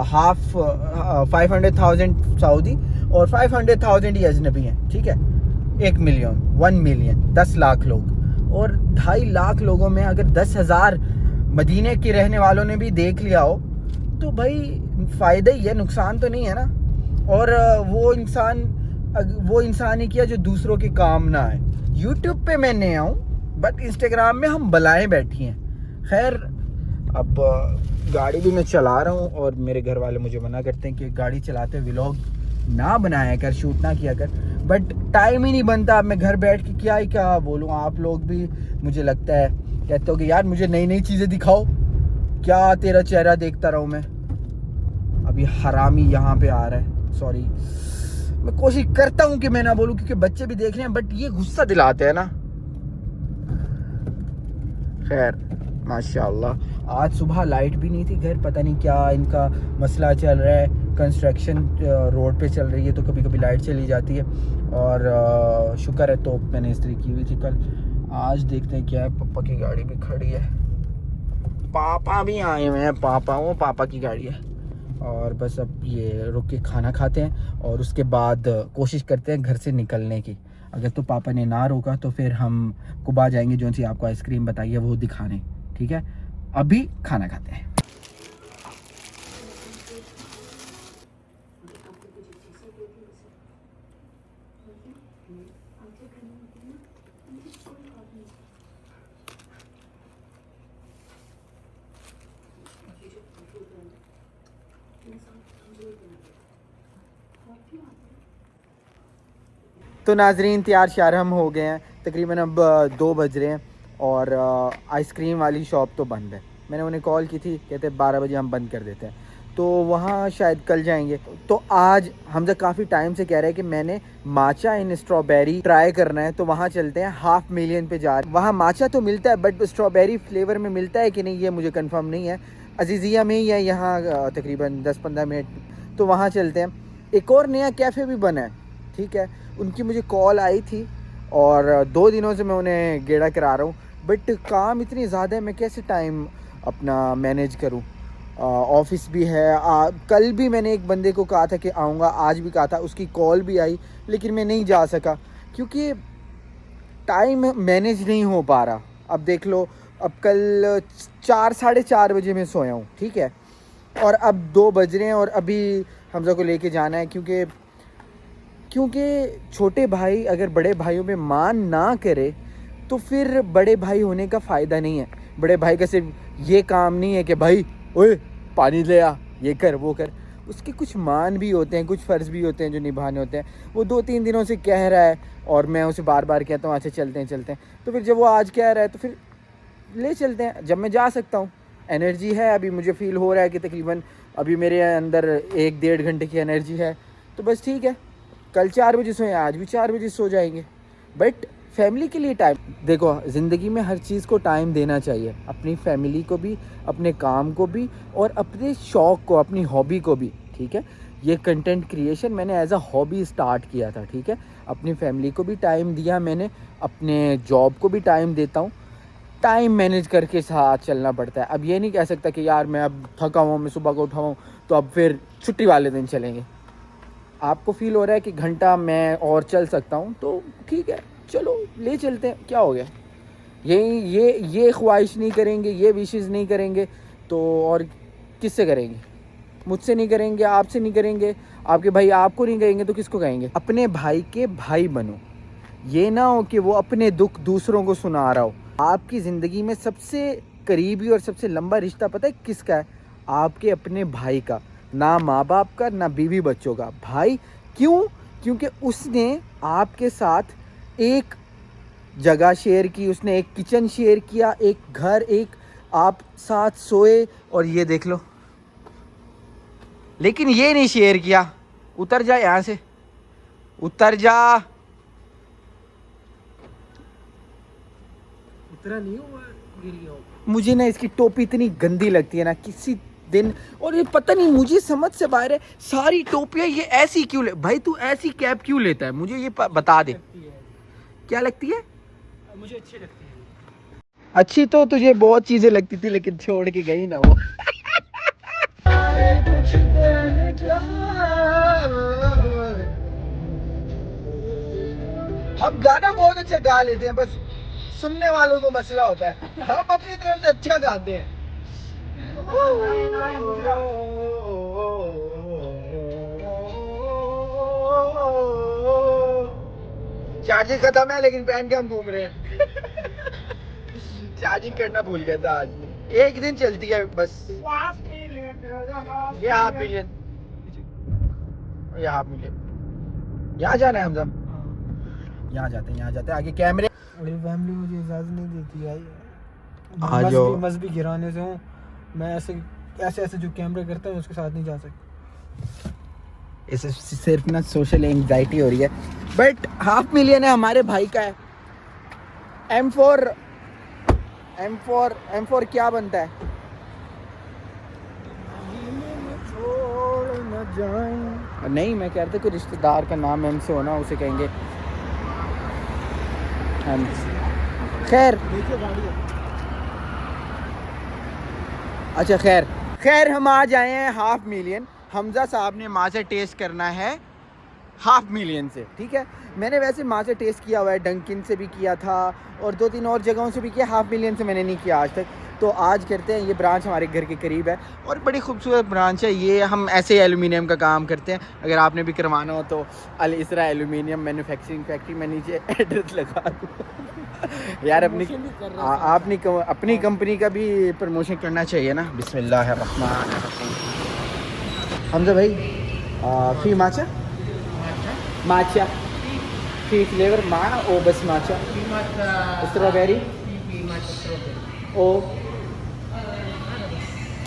हाफ 500,000 सऊदी और 500,000 ही अजनबी हैं, ठीक है। 1 मिलियन, 1 मिलियन, 10 लाख लोग, और 2.5 लाख लोगों में अगर 10,000 मदीने के रहने वालों ने भी देख लिया हो तो भाई फ़ायदा ही है, नुकसान तो नहीं है ना। और वो इंसान ही किया जो दूसरों के काम ना आए। यूट्यूब पे मैं नया हूँ, बट इंस्टाग्राम में हम बलाएं बैठी हैं। खैर अब गाड़ी भी मैं चला रहा हूँ और मेरे घर वाले मुझे मना करते हैं कि गाड़ी चलाते व्लॉग ना बनाया कर, शूट ना किया कर, बट टाइम ही नहीं बनता। अब मैं घर बैठ के क्या बोलूँ, आप लोग भी मुझे लगता है कहते हो कि यार मुझे नई नई चीज़ें दिखाओ, क्या तेरा चेहरा देखता रहूँ मैं। अभी हरामी यहाँ पे आ रहा है, सॉरी, मैं कोशिश करता हूँ कि मैं ना बोलूँ क्योंकि बच्चे भी देख रहे हैं, बट ये गुस्सा दिलाते हैं ना। खैर माशाल्लाह आज सुबह लाइट भी नहीं थी घर, पता नहीं क्या इनका मसला चल रहा है। कंस्ट्रक्शन रोड पे चल रही है तो कभी कभी लाइट चली जाती है, और शुक्र है तो मैंने इस्त्री की हुई थी कल। आज देखते हैं क्या है। पापा की गाड़ी भी खड़ी है, पापा भी आए हुए हैं, पापा की गाड़ी है। और बस अब ये रुक के खाना खाते हैं और उसके बाद कोशिश करते हैं घर से निकलने की। अगर तो पापा ने ना रोका तो फिर हम कुबा जाएंगे, जो सी आपको आइसक्रीम बताइए वो दिखाने, ठीक है। अभी खाना खाते हैं। तो नाजरीन तैयार श्यार हम हो गए हैं, तकरीबन अब 2 बज रहे हैं और आइसक्रीम वाली शॉप तो बंद है। मैंने उन्हें कॉल की थी, कहते 12 बजे हम बंद कर देते हैं, तो वहाँ शायद कल जाएंगे। तो आज हमजा काफ़ी टाइम से कह रहे हैं कि मैंने माचा इन स्ट्रॉबेरी ट्राई करना है, तो वहाँ चलते हैं। 500,000 पे जा रहे। वहाँ माचा तो मिलता है बट स्ट्रॉबेरी फ्लेवर में मिलता है कि नहीं ये मुझे कंफर्म नहीं है। अजीज़िया में ही है यहाँ तकरीबन 10-15 मिनट, तो वहाँ चलते हैं। एक और नया कैफ़े भी बना है, ठीक है। उनकी मुझे कॉल आई थी और 2 दिनों से मैं उन्हें गेड़ा करा रहा हूँ, बट काम इतनी ज़्यादा है, मैं कैसे टाइम अपना मैनेज करूँ। ऑफिस भी है। कल भी मैंने एक बंदे को कहा था कि आऊँगा, आज भी कहा था, उसकी कॉल भी आई, लेकिन मैं नहीं जा सका क्योंकि टाइम मैनेज नहीं हो पा रहा। अब देख लो, अब कल 4-4:30 बजे मैं सोया हूँ, ठीक है, और अब 2 बज रहे हैं और अभी हमजा को लेके जाना है क्योंकि छोटे भाई अगर बड़े भाइयों में मान ना करे तो फिर बड़े भाई होने का फ़ायदा नहीं है। बड़े भाई का सिर्फ ये काम नहीं है कि भाई ओए पानी ले आ, ये कर वो कर। उसके कुछ मान भी होते हैं, कुछ फ़र्ज़ भी होते हैं जो निभाने होते हैं। वो 2-3 दिनों से कह रहा है और मैं उसे बार बार कहता हूँ अच्छा चलते हैं। तो फिर जब वो आज कह रहा है तो फिर ले चलते हैं, जब मैं जा सकता हूँ। एनर्जी है अभी, मुझे फ़ील हो रहा है कि तकरीबन अभी मेरे अंदर 1-1.5 घंटे की एनर्जी है, तो बस ठीक है। कल 4 बजे सोए, आज भी 4 बजे सो जाएंगे, बट फैमिली के लिए टाइम। देखो ज़िंदगी में हर चीज़ को टाइम देना चाहिए, अपनी फैमिली को भी, अपने काम को भी, और अपने शौक़ को, अपनी हॉबी को भी, ठीक है। ये कंटेंट क्रिएशन मैंने एज अ हॉबी स्टार्ट किया था, ठीक है। अपनी फैमिली को भी टाइम दिया मैंने, अपने जॉब को भी टाइम देता हूँ। टाइम मैनेज करके साथ चलना पड़ता है। अब ये नहीं कह सकता कि यार मैं अब थका हुआ, मैं सुबह को उठा हूँ तो अब फिर छुट्टी वाले दिन चलेंगे। आपको फ़ील हो रहा है कि घंटा मैं और चल सकता हूँ तो ठीक है, चलो ले चलते हैं, क्या हो गया। ये ख्वाहिश नहीं करेंगे, ये विशेज़ नहीं करेंगे तो और किससे करेंगे? मुझसे नहीं करेंगे, आपसे नहीं करेंगे, आपके भाई आपको नहीं कहेंगे तो किसको कहेंगे? अपने भाई के भाई बनो। ये ना हो कि वो अपने दुख दूसरों को सुना रहा हो। आपकी ज़िंदगी में सबसे करीबी और सबसे लंबा रिश्ता पता है किसका है? आपके अपने भाई का। ना माँ बाप का, ना बीवी बच्चों का, भाई। क्यों? क्योंकि उसने आपके साथ एक जगह शेयर की, उसने एक किचन शेयर किया, एक घर, एक आप साथ सोए, और ये देख लो। लेकिन ये नहीं शेयर किया। उतर जा यहाँ से, उतर जा। उतरा नहीं हुआ, गिर गया हो। मुझे ना इसकी टोपी इतनी गंदी लगती है ना किसी दिन, और ये पता नहीं, मुझे समझ से बाहर है। सारी टोपियाँ ये ऐसी क्यों ले भाई? तू ऐसी कैप क्यों लेता है? मुझे ये बता दे। लगती है, क्या लगती है? मुझे अच्छी लगती है। अच्छी तो तुझे बहुत चीजें लगती थी, लेकिन छोड़ के गई ना वो। हम गाना बहुत अच्छा गा लेते हैं, बस सुनने वालों को मसला होता है। हम अपनी तरफ से अच्छा गाते हैं। चार्जिंग खत्म है, लेकिन पहन के हम घूम रहे हैं। चार्जिंग करना भूल गया था आज। एक दिन चलती है बस। ये हाफ मिलियन, ये हाफ मिलियन। यहाँ जाना है हम सब, यहाँ जाते हैं, यहाँ जाते हैं। आगे कैमरे। मेरी फैमिली मुझे इजाज़त नहीं देती यार। आ जाओ। मजहबी घराने से हूँ मैं, ऐसे ऐसे जो कैमरे करता है उसके साथ नहीं जा सकता। इसे सिर्फ ना सोशल एंजाइटी हो रही है। बट हाफ मिलियन है, हमारे भाई का है। M4 क्या बनता है? नहीं, मैं कह रहा था कोई रिश्तेदार का नाम M से होना, उसे कहेंगे M। खैर, अच्छा खैर हम आज आए हैं हाफ मिलियन। हमजा साहब ने माचा टेस्ट करना है हाफ मिलियन से, ठीक है। मैंने वैसे माचा टेस्ट किया हुआ है, डंकिन से भी किया था और 2-3 और जगहों से भी किया। हाफ मिलियन से मैंने नहीं किया आज तक, तो आज करते हैं। ये ब्रांच हमारे घर के करीब है और बड़ी खूबसूरत ब्रांच है ये। हम ऐसे एलुमिनियम का काम करते हैं। अगर आपने भी करवाना हो तो अल इसरा एलुमिनियम मैन्युफैक्चरिंग फैक्ट्री में नीचे एड्रेस लगा दूँ। यार अपनी कंपनी का भी प्रमोशन करना चाहिए ना। बिस्मिल्लाहिर्रहमानिर्रहीम। हमजा भाई, फी माचा फी फ्लेवर मा ओ बस माचा स्ट्रॉबेरी ओ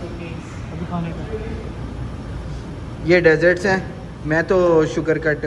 कुकीज अभी खाने का. ये डेजर्ट्स हैं. मैं तो शुगर कट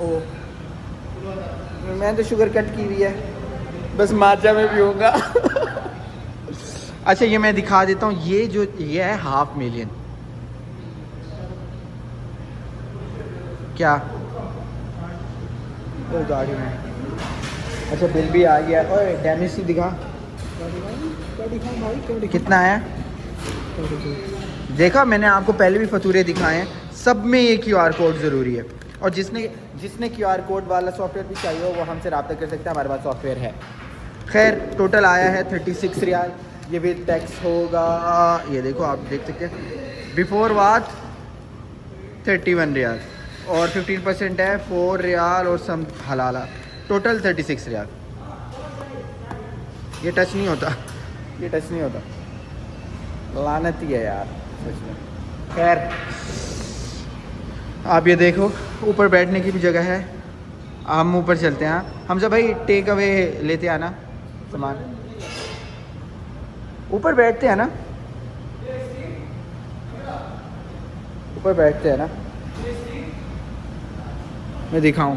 ओ मैं तो शुगर कट की हुई है, बस माचा में पीऊँगा. अच्छा ये मैं दिखा देता हूँ. ये है हाफ मिलियन. क्या ओ गाड़ी में. अच्छा बिल भी आ गया. और डैमेज सी दिखा कितना आया. देखा, मैंने आपको पहले भी फतूरे दिखाए हैं, सब में ये QR कोड ज़रूरी है. और जिसने QR कोड वाला सॉफ्टवेयर भी चाहिए हो वो हमसे रब्ता कर सकते हैं, हमारे पास सॉफ्टवेयर है. खैर टोटल आया है 36 रियाल. ये भी टैक्स होगा. ये देखो आप देख सकते हैं. बिफोर वाट 31 रियाल और 15% है 4 रियाल और सम हलाला. टोटल 36 रियाल. ये टच नहीं होता, ये टच नहीं होता. लानती है यार सच में. खैर आप ये देखो, ऊपर बैठने की भी जगह है. हम ऊपर चलते हैं. हमजा भाई टेक अवे लेते आना सामान. ऊपर बैठते हैं ना, ऊपर बैठते हैं ना. मैं दिखाऊं.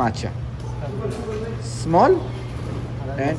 matcha small and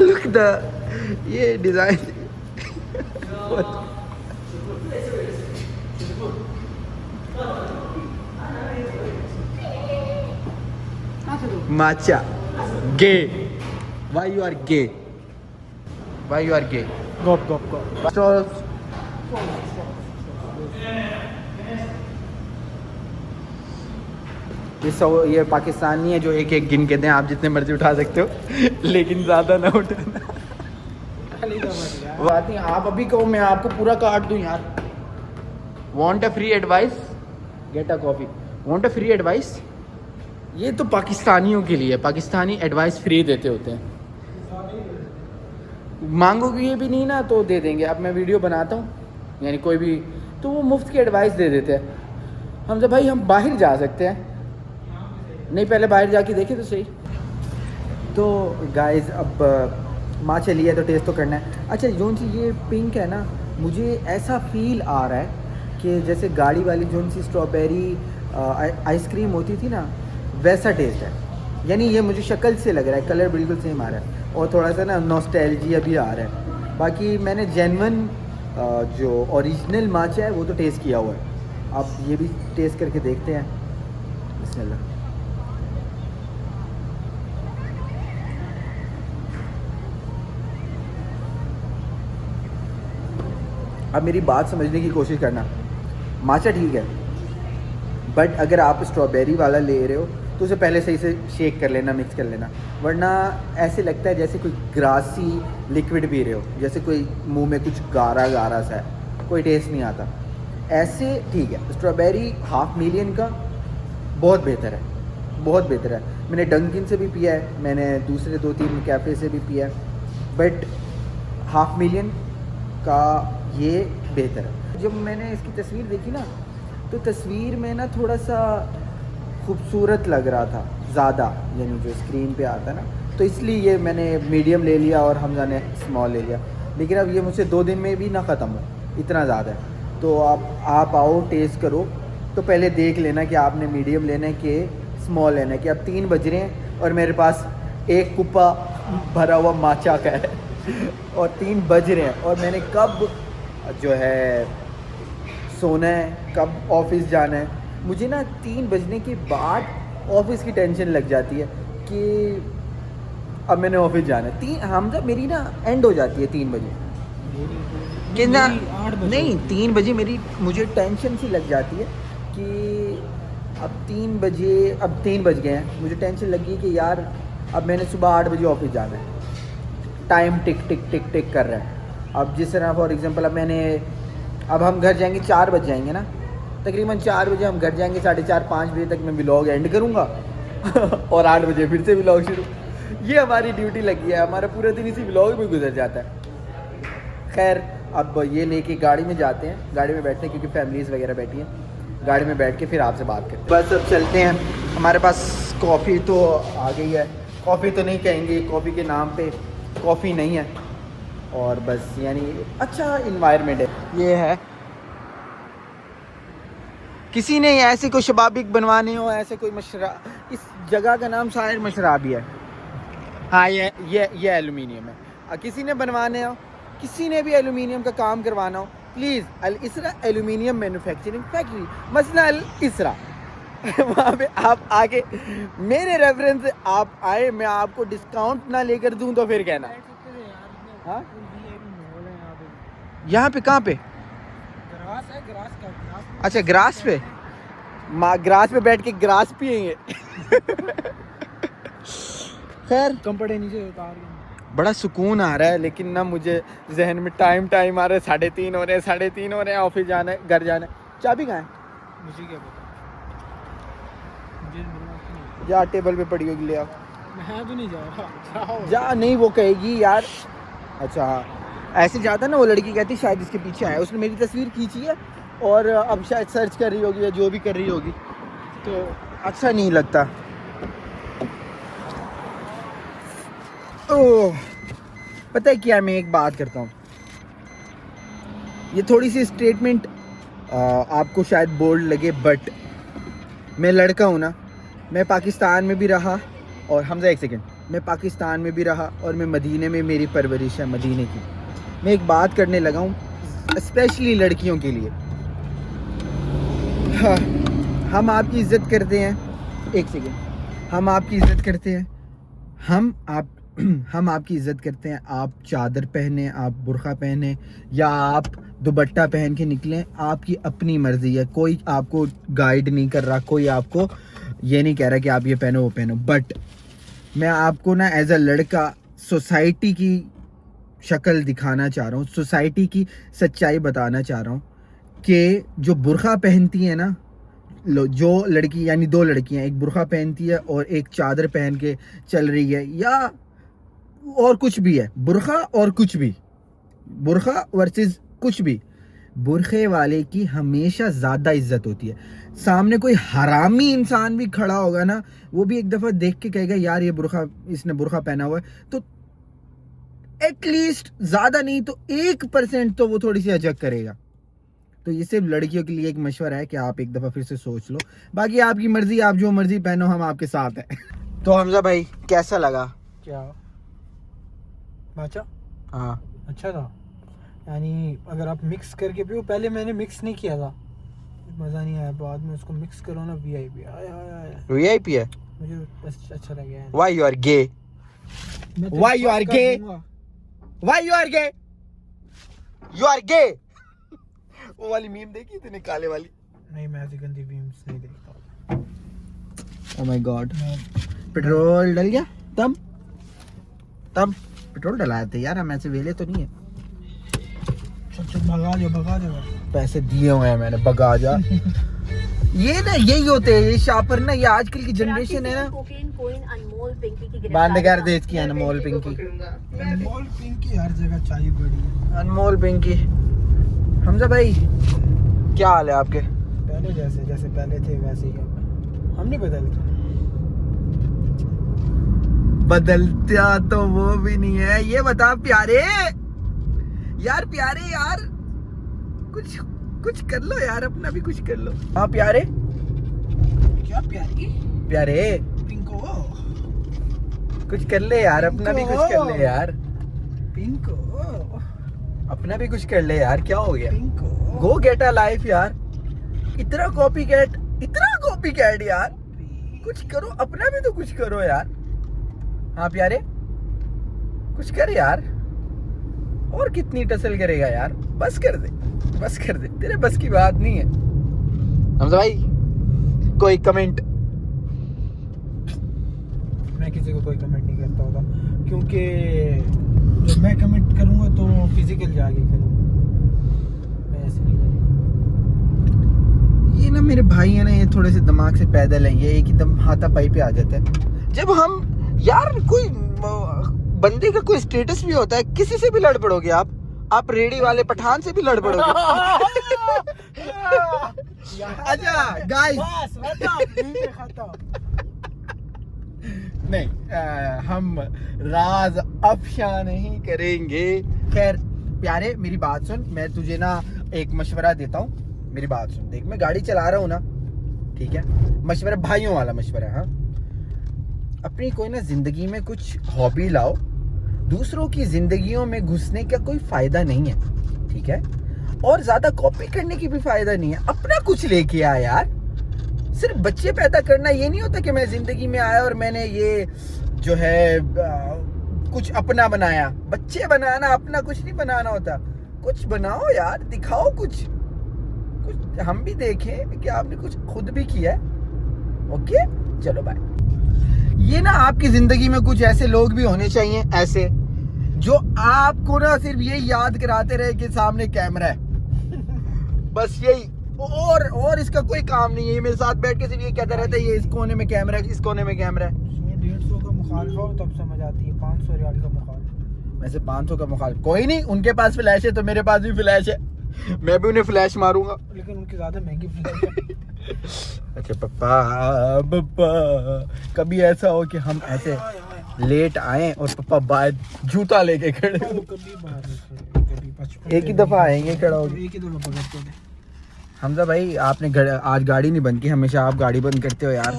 look the ये design matcha gay. Why you are gay? Why you are gay? गप गप गप. So, ये पाकिस्तानी है जो एक एक गिन के दें, आप जितने मर्जी उठा सकते हो लेकिन ज़्यादा ना उठाना. बात नहीं, आप अभी कहो मैं आपको पूरा काट दूं यार. Want a free advice? Get a coffee. Want a free advice? ये तो पाकिस्तानियों के लिए, पाकिस्तानी एडवाइस फ्री देते होते हैं. मांगोगे ये भी नहीं ना तो दे देंगे. अब मैं वीडियो बनाता हूँ यानी कोई भी तो वो मुफ्त की एडवाइस दे देते हैं. हम जब भाई हम बाहर जा सकते हैं नहीं, पहले बाहर जाके देखे तो सही. तो गाइस अब माँ चली है तो टेस्ट तो करना है. अच्छा जोन सी ये पिंक है ना, मुझे ऐसा फील आ रहा है कि जैसे गाड़ी वाली जोन सी स्ट्रॉबेरी आइसक्रीम होती थी ना, वैसा टेस्ट है. यानी ये मुझे शक्ल से लग रहा है, कलर बिल्कुल सेम आ रहा है और थोड़ा सा ना नॉस्टैल्जिया भी आ रहा है. बाकी मैंने जेन्युइन जो ओरिजिनल माचा है वो तो टेस्ट किया हुआ है. अब ये भी टेस्ट करके देखते हैं. बिस्मिल्लाह. अब मेरी बात समझने की कोशिश करना. माचा ठीक है, बट अगर आप स्ट्रॉबेरी वाला ले रहे हो तो उसे पहले सही से शेक कर लेना, मिक्स कर लेना, वरना ऐसे लगता है जैसे कोई ग्रासी लिक्विड पी रहे हो, जैसे कोई मुंह में कुछ गारा गारा सा है, कोई टेस्ट नहीं आता. ऐसे ठीक है. स्ट्रॉबेरी हाफ मिलियन का बहुत बेहतर है, बहुत बेहतर है. मैंने डंकिन से भी पिया है, मैंने दूसरे 2-3 कैफ़े से भी पिया है, बट हाफ मिलियन का ये बेहतर है. जब मैंने इसकी तस्वीर देखी ना तो तस्वीर में ना थोड़ा सा खूबसूरत लग रहा था ज़्यादा, यानी जो स्क्रीन पे आता ना, तो इसलिए ये मैंने मीडियम ले लिया और हमजा ने स्मॉल ले लिया. लेकिन अब ये मुझसे 2 दिन में भी ना ख़त्म हो, इतना ज़्यादा है. तो आप आओ टेस्ट करो तो पहले देख लेना कि आपने मीडियम लेना है कि स्मॉल लेना है. कि अब 3 बज रहे हैं और मेरे पास एक कुप्पा भरा हुआ माचा का है और 3 बज रहे हैं और मैंने कब जो है सोना है, कब ऑफिस जाना है. मुझे ना 3 बजने के बाद ऑफिस की टेंशन लग जाती है कि अब मैंने ऑफिस जाना है. 3 हमजा मेरी ना एंड हो जाती है 3 बजे कि ना, नहीं 3 बजे मेरी मुझे टेंशन सी लग जाती है कि अब 3 बजे, अब 3 बज गए हैं, मुझे टेंशन लगी कि यार अब मैंने सुबह 8 बजे ऑफिस जाना है. टाइम टिक टिक टिक टिक कर रहा है. अब जिस तरह फॉर एग्जांपल अब हम घर जाएंगे 4 बज जाएंगे ना, तकरीबन 4 बजे हम घर जाएंगे, 4:30-5 बजे तक मैं व्लॉग एंड करूँगा और 8 बजे फिर से व्लॉग शुरू. ये हमारी ड्यूटी लगी है, हमारा पूरा दिन इसी व्लॉग में गुजर जाता है. खैर अब ये लेके गाड़ी में जाते हैं, गाड़ी में बैठते हैं क्योंकि फैमिलीज़ वगैरह बैठी हैं. गाड़ी में बैठ के फिर आपसे बात करते हैं. बस अब चलते हैं. हमारे पास कॉफ़ी तो आ गई है. कॉफ़ी तो नहीं कहेंगे, कॉफ़ी के नाम पे कॉफ़ी नहीं है और बस यानी अच्छा इन्वायरमेंट है. ये है, किसी ने ऐसे कोई शबाबिक बनवाने हो, ऐसे कोई मशरा, इस जगह का नाम शायद मशराबी है. हाँ ये एलुमिनियम है. किसी ने बनवाने हो, किसी ने भी एलुमिनियम का काम करवाना हो, प्लीज़ अल इसरा एलुमिनियम मैन्युफैक्चरिंग फैक्ट्री, मसला अल इसरा वहाँ पे आप आके मेरे रेफरेंस से आप आए, मैं आपको डिस्काउंट ना लेकर दूँ तो फिर कहना. हाँ यहाँ पे कहाँ पे? अच्छा ग्रास पे, ग्रास पे बैठ के ग्रास पियेंगे. खैर कंपड़े नीचे उतार के बड़ा सुकून आ रहा है, लेकिन ना मुझे जहन में टाइम आ रहा है. 3:30 हो रहे हैं, 3:30 हो रहे हैं. ऑफिस जाना है, घर जाना है. चाबी कहाँ है? मुझे क्या पता, मुझे मिलना जा टेबल पे पड़ी होगी, ले आओ. मैं तो नहीं जा रहा. जा नहीं, वो कहेगी यार. अच्छा ऐसे जाता ना, वो लड़की कहती शायद इसके पीछे आया, उसने मेरी तस्वीर खींची है और अब शायद सर्च कर रही होगी या जो भी कर रही होगी, तो अच्छा नहीं लगता. ओह पता है क्या, मैं एक बात करता हूँ, ये थोड़ी सी स्टेटमेंट आपको शायद बोल्ड लगे, बट मैं लड़का हूँ ना, मैं पाकिस्तान में भी रहा और हमजा एक सेकंड, मैं पाकिस्तान में भी रहा और मैं मदीने में, मेरी परवरिश है मदीने की। मैं एक बात करने लगा हूँ स्पेशली लड़कियों के लिए। हाँ, हम आपकी इज़्ज़त करते हैं, एक सेकंड, हम आपकी इज़्ज़त करते हैं, हम आपकी इज़्ज़त करते हैं। आप चादर पहने, आप बुर्का पहने या आप दुपट्टा पहन के निकलें, आपकी अपनी मर्ज़ी है, कोई आपको गाइड नहीं कर रहा, कोई आपको ये नहीं कह रहा कि आप ये पहनो वो पहनो। बट मैं आपको ना एज अ लड़का सोसाइटी की शक्ल दिखाना चाह रहा हूँ, सोसाइटी की सच्चाई बताना चाह रहा हूँ कि जो बुर्का पहनती है ना, जो लड़की, यानी दो लड़कियां, एक बुर्का पहनती है और एक चादर पहन के चल रही है, या और कुछ भी है, बुर्का और कुछ भी, बुर्का वर्सेस कुछ भी, बुर्खे वाले की हमेशा ज़्यादा इज्जत होती है। सामने कोई हरामी इंसान भी खड़ा होगा ना, वो भी एक दफ़ा देख के कहेगा यार ये बुर्का, इसने बुर्का पहना हुआ है, तो एटलीस्ट ज़्यादा नहीं तो 1% तो वो थोड़ी सी अजक करेगा। तो ये सिर्फ लड़कियों के लिए एक मशवरा है कि आप एक दफ़ा फिर से सोच लो, बाकी आपकी मर्ज़ी, आप जो मर्ज़ी पहनो, हम आपके साथ हैं। तो हमजा भाई कैसा लगा? क्या माचा? हाँ अच्छा था, यानी अगर आप मिक्स करके पियो, पहले मैंने मिक्स नहीं किया था, मज़ा नहीं आया, बाद में उसको मिक्स करो ना, VIP आया VIP है। मुझे बस अच्छा लग गया। Why you are gay? Why you are gay? Why you are gay? You are gay. वो वाली मीम देखी तूने, काले वाली? नहीं, मैं ऐसी गंदी मीम्स नहीं देखता। Oh my God. पेट्रोल डल गया? तब पेट्रोल डलाए थे यार हम, ऐसे वेले तो नहीं है। चल भगा जा पैसे दिए हुए हैं मैंने, भगा जा। ये ना यही होते हैं ये शापर ना, ये आजकल की जनरेशन है ना। बंद कर दे इसकी अनमोल पिंकी। अनमोल पिंकी हर जगह चाहिए पड़ी है। अनमोल पिंकी। हमजा भाई क्या हाल है आपके? पहले जैसे पहले थे वैसे ही हम नहीं बदलते। बदलता तो वो भी नहीं है। ये बता प्यारे यार, कुछ कर लो यार, अपना भी कुछ कर लो। हाँ प्यारे, क्या प्यारे पिंको, कुछ कर ले यार, अपना भी कुछ कर ले यार, पिंको अपना भी कुछ कर ले यार। क्या हो गया? पिंको गो गेट अ लाइफ यार। इतना कॉपी कैट यार, कुछ करो, अपना भी तो कुछ करो यार। हाँ प्यारे कुछ कर यार, और कितनी टसल करेगा यार, बस कर दे, तेरे बस की बात नहीं है। हमजा भाई कोई कमेंट? मैं किसी को कोई कमेंट नहीं करता होता, क्योंकि जब मैं कमेंट करूंगा तो फिजिकल जाके करूंगा, मैं ऐसे नहीं करूंगा। ये ना मेरे भाई है ना, ये थोड़े से दिमाग से पैदल है, ये एक एकदम हाथापाई पे आ जाता है। जब हम यार कोई बंदे का कोई स्टेटस भी होता है, किसी से भी लड़ पड़ोगे आप रेडी वाले पठान से भी लड़ पड़ोगे। अच्छा गाइस, नहीं हम राज अफशा नहीं करेंगे। खैर प्यारे मेरी बात सुन, मैं तुझे ना एक मशवरा देता हूँ, मेरी बात सुन। देख मैं गाड़ी चला रहा हूँ ना, ठीक है, मशवरा भाइयों वाला मशवरा है। हाँ, अपनी कोई ना जिंदगी में कुछ हॉबी लाओ, दूसरों की जिंदगियों में घुसने का कोई फायदा नहीं है, ठीक है, और ज्यादा कॉपी करने की भी फायदा नहीं है। अपना कुछ लेके आ यार। सिर्फ बच्चे पैदा करना ये नहीं होता कि मैं जिंदगी में आया और मैंने ये जो है कुछ अपना बनाया। बच्चे बनाना, अपना कुछ नहीं बनाना होता। कुछ बनाओ यार, दिखाओ कुछ, हम भी देखें कि आपने कुछ खुद भी किया है। ओके चलो बाय। ये ना आपकी जिंदगी में कुछ ऐसे लोग भी होने चाहिए, ऐसे जो आपको ना सिर्फ ये याद कराते रहे कि सामने कैमरा है, बस यही, और इसका कोई काम नहीं है। ये मेरे साथ बैठ के सिर्फ ये कहता रहता है ये इस कोने में कैमरा है, इस कोने में कैमरा है। 150 का मुखालफा हो तब समझ आती है, 500 रियाल का मुखालफा। वैसे 500 का मुखालफा कोई नहीं, उनके पास फ्लैश है तो मेरे पास भी फ्लैश है, मैं भी उन्हें फ्लैश मारूंगा। लेकिन उनकी ज्यादा महंगी फ्लैश है। अच्छा पप्पा कभी ऐसा हो कि हम ऐसे लेट आए और पप्पा बाद जूता लेके खड़े, कभी बाहर कभी 55 एक ही दफा आएंगे खड़ा हो, एक ही दफा पकड़ते थे। हमजा भाई आपने आज गाड़ी नहीं बंद की, हमेशा आप गाड़ी बंद करते हो यार।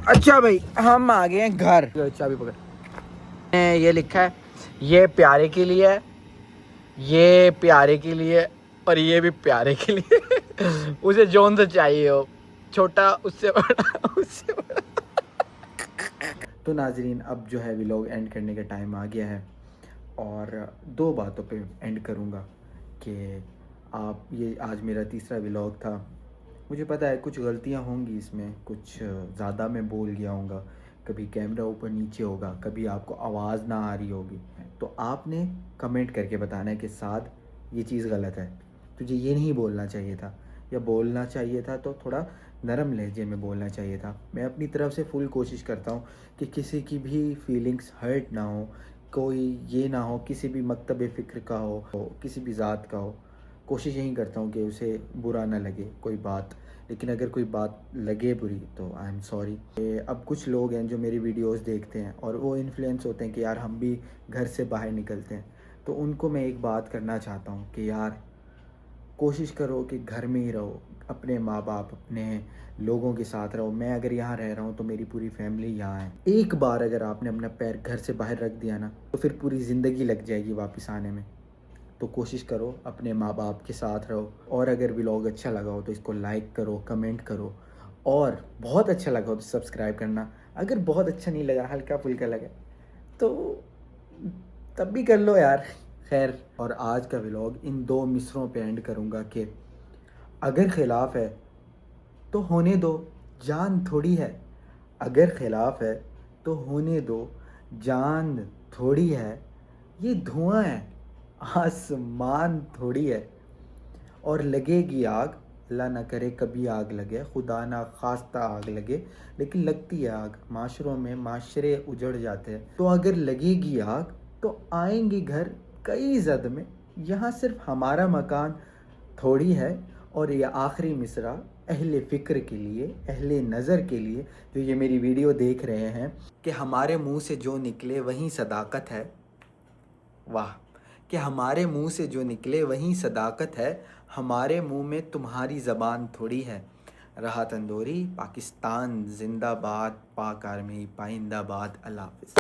अच्छा भाई हम आ गए हैं घर। चाबी पकड़। ये लिखा है ये प्यारे के लिए है, ये प्यारे के लिए और ये भी प्यारे के लिए। उसे जोन से चाहिए हो, छोटा उससे बड़ा उससे बड़ा। तो नाजरीन अब जो है व्लॉग एंड करने का टाइम आ गया है और दो बातों पे एंड करूँगा कि आप ये आज मेरा तीसरा व्लॉग था। मुझे पता है कुछ गलतियाँ होंगी इसमें, कुछ ज़्यादा मैं बोल गया होऊंगा, कभी कैमरा ऊपर नीचे होगा, कभी आपको आवाज़ ना आ रही होगी, तो आपने कमेंट करके बताना है कि साथ ये चीज़ गलत है, तुझे ये नहीं बोलना चाहिए था, या बोलना चाहिए था तो थोड़ा नरम लहजे में बोलना चाहिए था। मैं अपनी तरफ से फुल कोशिश करता हूँ कि किसी की भी फीलिंग्स हर्ट ना हो, कोई ये ना हो किसी भी मकतब फ़िक्र का हो, किसी भी ज़ात का हो। कोशिश यही करता हूँ कि उसे बुरा ना लगे कोई बात, लेकिन अगर कोई बात लगे बुरी तो आई एम सॉरी। अब कुछ लोग हैं जो मेरी वीडियोस देखते हैं और वो इन्फ्लुएंस होते हैं कि यार हम भी घर से बाहर निकलते हैं, तो उनको मैं एक बात करना चाहता हूँ कि यार कोशिश करो कि घर में ही रहो, अपने माँ बाप अपने लोगों के साथ रहो। मैं अगर यहाँ रह रहा हूँ तो मेरी पूरी फैमिली यहाँ है। एक बार अगर आपने अपना पैर घर से बाहर रख दिया ना तो फिर पूरी ज़िंदगी लग जाएगी वापस आने में। तो कोशिश करो अपने माँ बाप के साथ रहो, और अगर व्लॉग अच्छा लगा हो तो इसको लाइक करो, कमेंट करो, और बहुत अच्छा लगा हो तो सब्सक्राइब करना। अगर बहुत अच्छा नहीं लगा, हल्का फुल्का लगा तो तब भी कर लो यार। खैर, और आज का व्लॉग इन दो मिसरों पे एंड करूँगा कि अगर खिलाफ है तो होने दो, जान थोड़ी है। अगर खिलाफ है तो होने दो, जान थोड़ी है। ये धुआं है, आसमान थोड़ी है। और लगेगी आग, अल्लाह ना करे कभी आग लगे, खुदा ना खास्ता आग लगे, लेकिन लगती है आग। माशरों में माशरे उजड़ जाते हैं। तो अगर लगेगी आग तो आएंगे घर कई जद में, यहाँ सिर्फ हमारा मकान थोड़ी है। और ये आखिरी मिसरा अहले फ़िक्र के लिए, अहले नज़र के लिए जो ये मेरी वीडियो देख रहे हैं, कि हमारे मुंह से जो निकले वही सदाकत है। वाह, कि हमारे मुंह से जो निकले वही सदाकत है, हमारे मुंह में तुम्हारी ज़बान थोड़ी है। रहा तंदूरी, पाकिस्तान जिंदाबाद, पाक आर्मी पाइंदाबाद। अल्लाह हाफ़िज़।